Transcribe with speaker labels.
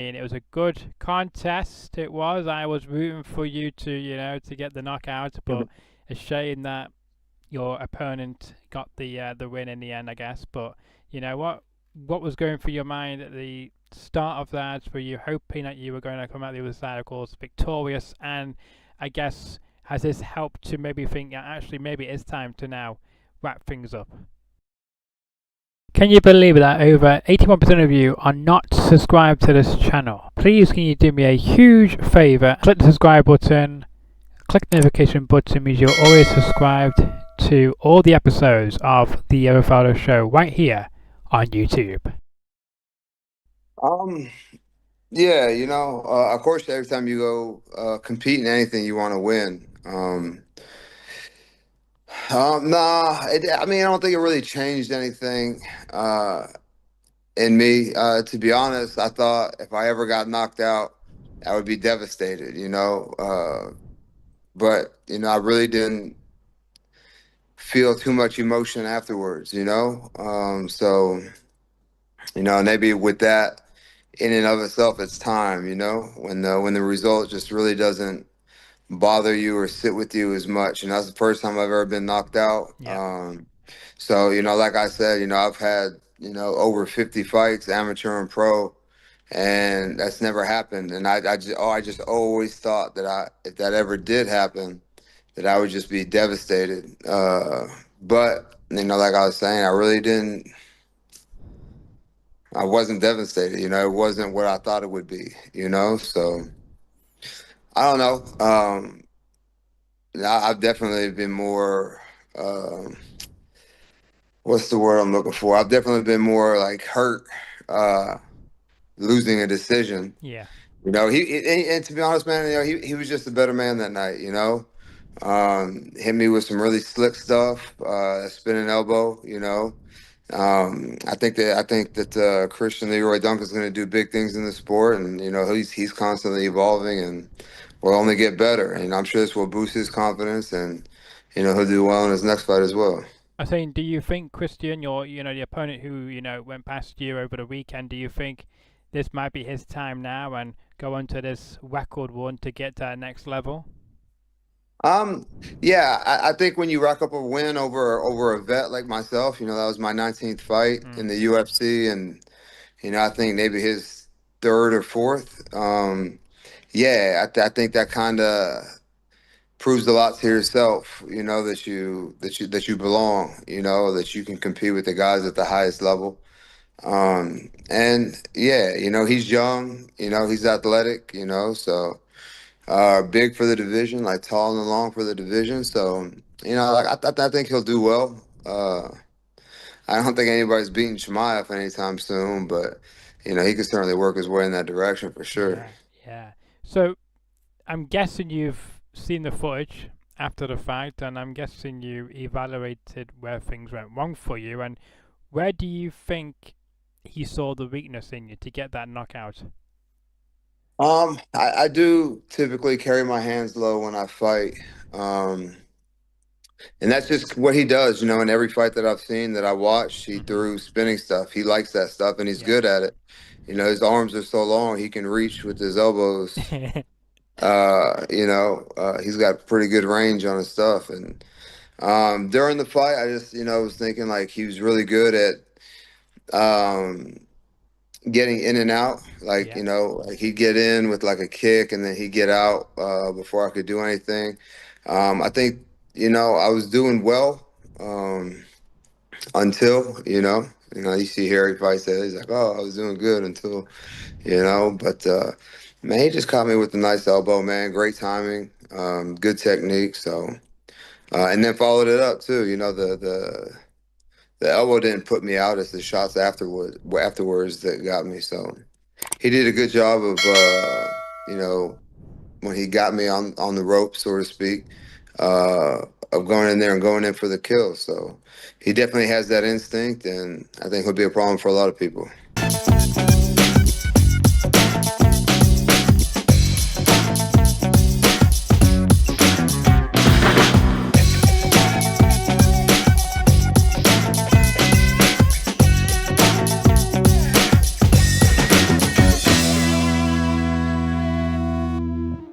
Speaker 1: And it was a good contest. It was. I was rooting for you to, to get the knockout, but a shame that your opponent got the win in the end, I guess. But you know what? What was going through your mind at the start of that? Were you hoping that you were going to come out the other side, of course, victorious? And I guess has this helped to maybe think, yeah, actually, maybe it's time to now wrap things up? Can you believe that over 81% of you are not subscribed to this channel? Please can you do me a huge favor? Click the subscribe button, click the notification button means you're always subscribed to all the episodes of the Fowler Show right here on YouTube.
Speaker 2: Um, yeah, of course, every time you go compete in anything, you want to win. Nah, I mean, I don't think it really changed anything in me. To be honest, I thought if I ever got knocked out, I would be devastated, but I really didn't feel too much emotion afterwards. So maybe with that in and of itself, it's time, when the result just really doesn't bother you or sit with you as much. And that's the first time I've ever been knocked out.
Speaker 1: Yeah.
Speaker 2: So, like I said, I've had, over 50 fights, amateur and pro, and that's never happened. And I just always thought that if that ever did happen, that I would just be devastated. But, like I was saying, I wasn't devastated, it wasn't what I thought it would be. So I don't know. I've definitely been more, um, what's the word I'm looking for? I've definitely been more like hurt, uh, losing a decision.
Speaker 1: Yeah.
Speaker 2: And to be honest, man, he was just a better man that night. Hit me with some really slick stuff, spinning elbow. I think that Christian Leroy Duncan is going to do big things in the sport, and he's constantly evolving and will only get better. And I'm sure this will boost his confidence, and he'll do well in his next fight as well.
Speaker 1: I saying, do you think Christian, your the opponent who went past you over the weekend, do you think this might be his time now and go on to this record one to get to that next level?
Speaker 2: Um, yeah, I think when you rack up a win over a vet like myself, that was my 19th fight in
Speaker 1: Mm.
Speaker 2: the UFC, and I think maybe his third or fourth. Yeah, I think that kind of proves a lot to yourself, that you belong, that you can compete with the guys at the highest level. And yeah, he's young, he's athletic, so big for the division, like tall and long for the division. So, like I think he'll do well. I don't think anybody's beating Chimaev anytime soon, but he could certainly work his way in that direction for sure.
Speaker 1: Yeah, yeah. So I'm guessing you've seen the footage after the fight, and I'm guessing you evaluated where things went wrong for you, and where do you think he saw the weakness in you to get that knockout?
Speaker 2: I do typically carry my hands low when I fight. Um, and that's just what he does, in every fight that I've seen that I watched, he
Speaker 1: Hmm.
Speaker 2: threw spinning stuff. He likes that stuff and he's
Speaker 1: Yeah.
Speaker 2: good at it. His arms are so long, he can reach with his elbows. He's got pretty good range on his stuff. And during the fight, I just, was thinking like he was really good at getting in and out. Like,
Speaker 1: Yeah.
Speaker 2: like he'd get in with like a kick and then he'd get out before I could do anything. I think, I was doing well until, you see Harry fight said, he's like, oh, I was doing good until, but man, he just caught me with a nice elbow, man. Great timing, good technique. So, and then followed it up too. The elbow didn't put me out. It's the shots afterwards that got me. So he did a good job of, when he got me on the rope, so to speak, of going in there and going in for the kill. So he definitely has that instinct, and I think he'll be a problem for a lot of people.